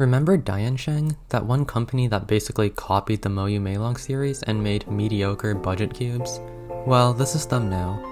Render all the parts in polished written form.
Remember DianSheng, that one company that basically copied the Moyu Meilong series and made mediocre budget cubes? Well, this is them now.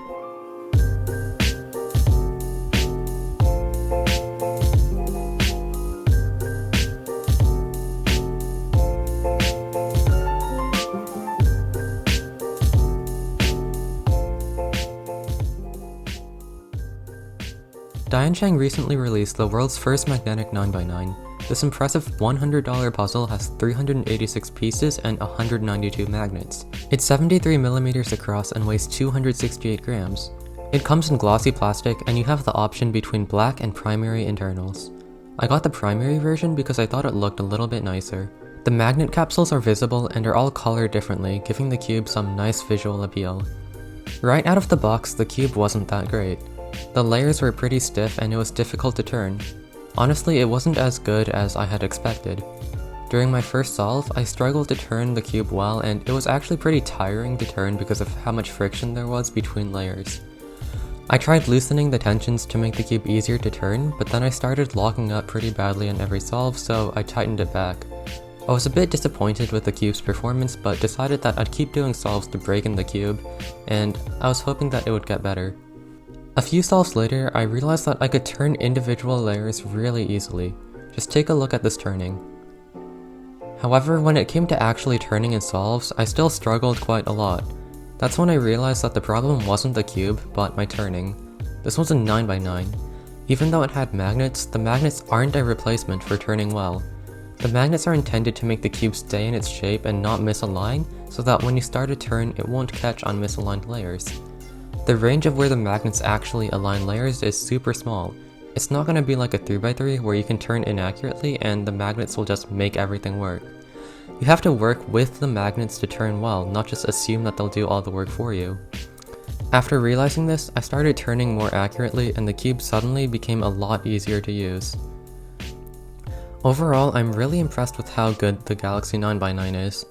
DianSheng recently released the world's first magnetic 9x9. This impressive $100 puzzle has 386 pieces and 192 magnets. It's 73mm across and weighs 268 grams. It comes in glossy plastic and you have the option between black and primary internals. I got the primary version because I thought it looked a little bit nicer. The magnet capsules are visible and are all colored differently, giving the cube some nice visual appeal. Right out of the box, the cube wasn't that great. The layers were pretty stiff and it was difficult to turn. Honestly, it wasn't as good as I had expected. During my first solve, I struggled to turn the cube well and it was actually pretty tiring to turn because of how much friction there was between layers. I tried loosening the tensions to make the cube easier to turn, but then I started locking up pretty badly on every solve, so I tightened it back. I was a bit disappointed with the cube's performance, but decided that I'd keep doing solves to break in the cube, and I was hoping that it would get better. A few solves later, I realized that I could turn individual layers really easily. Just take a look at this turning. However, when it came to actually turning in solves, I still struggled quite a lot. That's when I realized that the problem wasn't the cube, but my turning. This was a 9x9. Even though it had magnets, the magnets aren't a replacement for turning well. The magnets are intended to make the cube stay in its shape and not misalign, so that when you start a turn, it won't catch on misaligned layers. The range of where the magnets actually align layers is super small. It's not going to be like a 3x3 where you can turn inaccurately and the magnets will just make everything work. You have to work with the magnets to turn well, not just assume that they'll do all the work for you. After realizing this, I started turning more accurately and the cube suddenly became a lot easier to use. Overall, I'm really impressed with how good the Galaxy 9x9 is.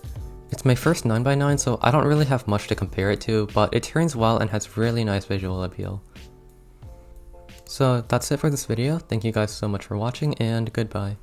It's my first 9x9, so I don't really have much to compare it to, but it turns well and has really nice visual appeal. So that's it for this video. Thank you guys so much for watching, and goodbye.